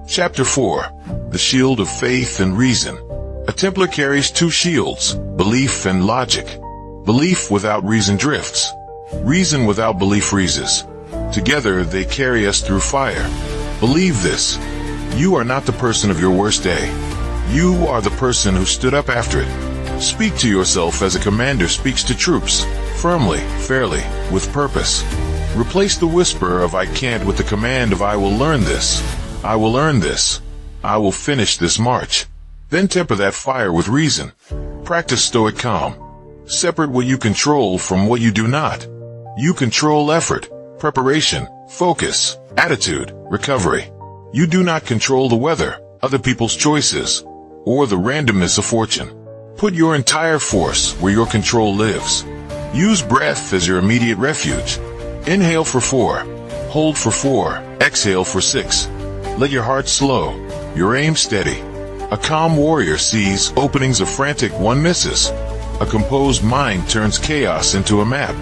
Chapter 4. The Shield of Faith and Reason. A Templar carries two shields, belief and logic. Belief without reason drifts. Reason without belief freezes. Together they carry us through fire. Believe this. You are not the person of your worst day. You are the person who stood up after it. Speak to yourself as a commander speaks to troops, firmly, fairly, with purpose. Replace the whisper of I can't with the command of I will learn this. I will earn this. I will finish this march. Then temper that fire with reason. Practice stoic calm. Separate what you control from what you do not. You control effort, preparation, focus, attitude, recovery. You do not control the weather, other people's choices, or the randomness of fortune. Put your entire force where your control lives. Use breath as your immediate refuge. Inhale for 4. Hold for 4. Exhale for 6. Let your heart slow, your aim steady. A calm warrior sees openings a frantic one misses. A composed mind turns chaos into a map.